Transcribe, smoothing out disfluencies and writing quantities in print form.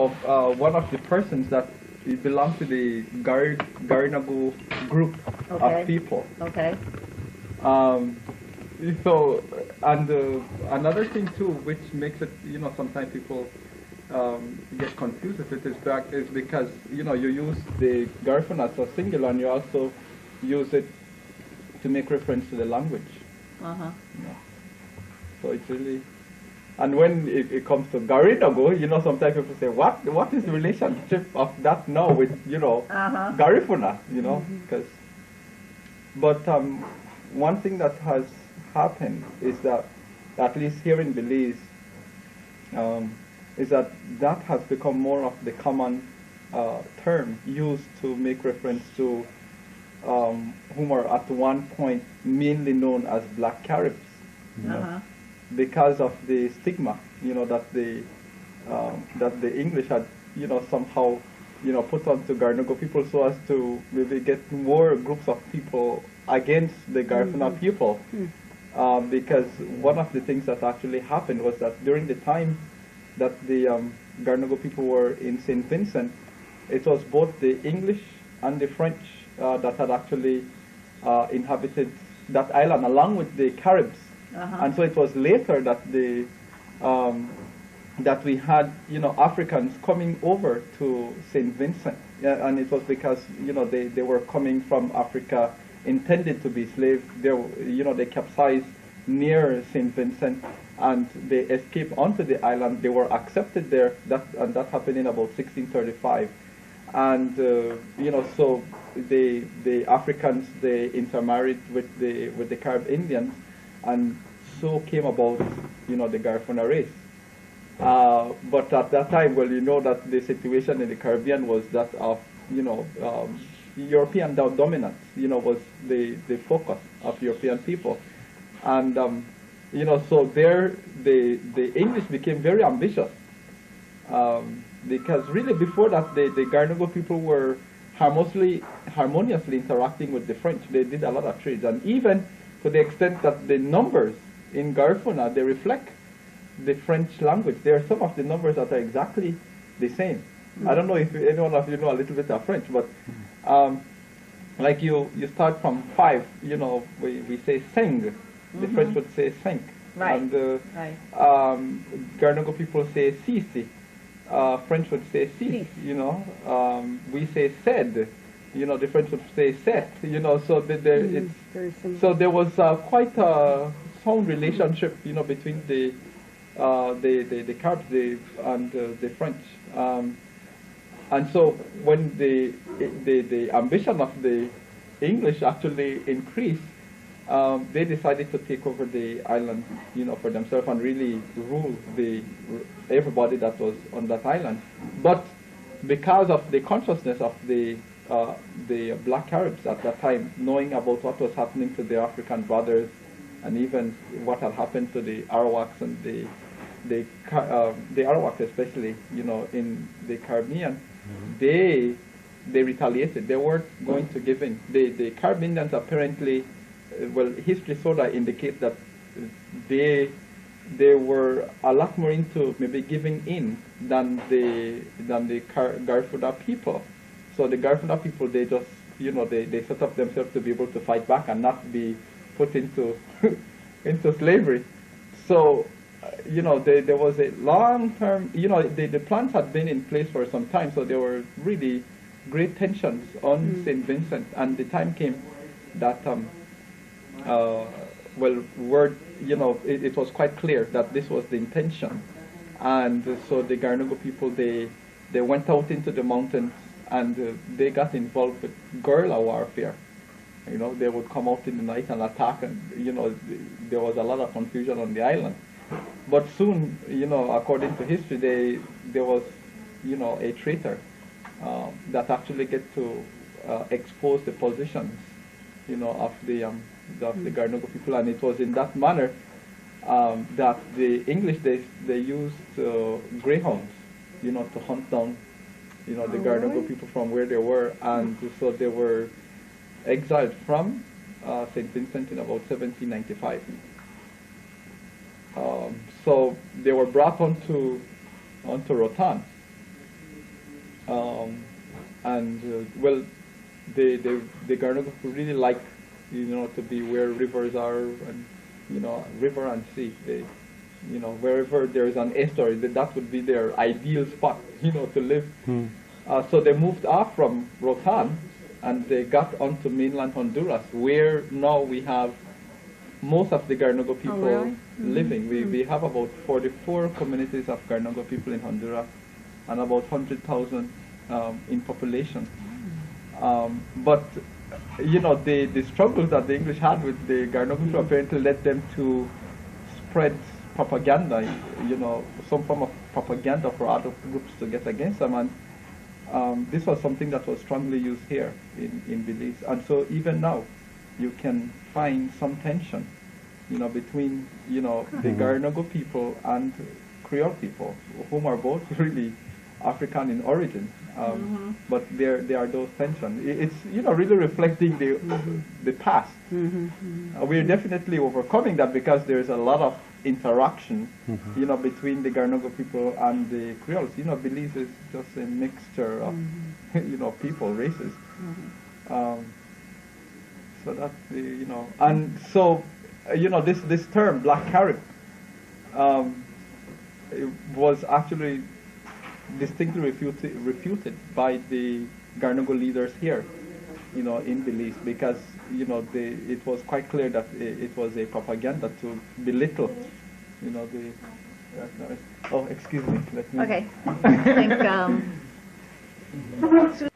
of one of the persons that belonged to the Garinagu group Okay. of people. Okay. Um, so, and another thing too, which makes it, sometimes people get confused with it is because, you use the Garifuna as a singular, and you also use it to make reference to the language. Uh-huh. So it's really, and when it comes to Garinagu, sometimes people say, what is the relationship of that now with, Uh-huh. Garifuna, because, but one thing that has happened is that, at least here in Belize, is that has become more of the common term used to make reference to whom are at one point mainly known as Black Caribs, Uh-huh. because of the stigma, that the English had, somehow, put onto Garinagu people so as to maybe get more groups of people against the Garifuna people. Because one of the things that actually happened was that during the time that the Garinagu people were in St. Vincent, it was both the English and the French that had actually inhabited that island along with the Caribs. Uh-huh. And so it was later that that we had, Africans coming over to St. Vincent. Yeah, and it was because, they were coming from Africa intended to be slaves. They capsized near St. Vincent and they escaped onto the island. They were accepted there, and that happened in about 1635. And, so the Africans, they intermarried with the Carib Indians, and so came about, the Garifuna race. But at that time, well, that the situation in the Caribbean was that of, European dominance, was the focus of European people. And, so there, the English became very ambitious. Because really before that, the Garinagu people were harmoniously interacting with the French. They did a lot of trades, and even to the extent that the numbers in Garifuna, they reflect the French language. There are some of the numbers that are exactly the same. I don't know if anyone of you know a little bit of French, but like you start from 5, we say sing. The French would say cinq. Right. And Right. Garinagu people say sisi. French would say six. We say said. The French would say set. So it's Very similar. so there was quite a sound relationship, between the Caribs and the French. And so when the ambition of the English actually increased, they decided to take over the island, for themselves and really rule everybody that was on that island. But because of the consciousness of the Black Caribs at that time, knowing about what was happening to their African brothers, and even what had happened to the Arawaks and the Arawaks especially, in the Caribbean, they retaliated. They weren't going to give in. The Caribbeans apparently, history sort of indicates that they were a lot more into maybe giving in than the Garifuna people. So the Garifuna people, they just, they set up themselves to be able to fight back and not be put into into slavery. So, there was a long-term, the plans had been in place for some time, so there were really great tensions on St. Vincent, and the time came that, it was quite clear that this was the intention. And so the Garinagu people, they went out into the mountains, and they got involved with guerrilla warfare. They would come out in the night and attack, and, there was a lot of confusion on the island. But soon, according to history, there was, a traitor that actually get to expose the positions, of the Garinagu people, and it was in that manner that the English they used greyhounds, to hunt down, the Garinagu people from where they were, and so they were exiled from St. Vincent in about 1795. So they were brought onto Rotan, And well, the Garnaga people really like, to be where rivers are, and river and sea. They, wherever there is an estuary, that would be their ideal spot, to live. So they moved off from Rotan, and they got onto mainland Honduras, where now we have most of the Garnaga people really? living. We have about 44 communities of Garnaga people in Honduras, and about 100,000 in population. But the struggles that the English had with the Garnaga people apparently led them to spread propaganda, some form of propaganda for other groups to get against them. And this was something that was strongly used here in Belize. And so even now, you can find some tension, between, the Garnaga people and Creole people, whom are both really African in origin. But there are those tensions. It's, really reflecting the past. We're definitely overcoming that because there's a lot of interaction, between the Garnaga people and the Creoles. Belize is just a mixture of, people, races. So that's the, and so, this term, Black Carib, it was actually distinctly refuted by the Garnaga leaders here, in Belize, because, it was quite clear that it was a propaganda to belittle, the... Oh, excuse me. Let me... Okay. I think, Good morning.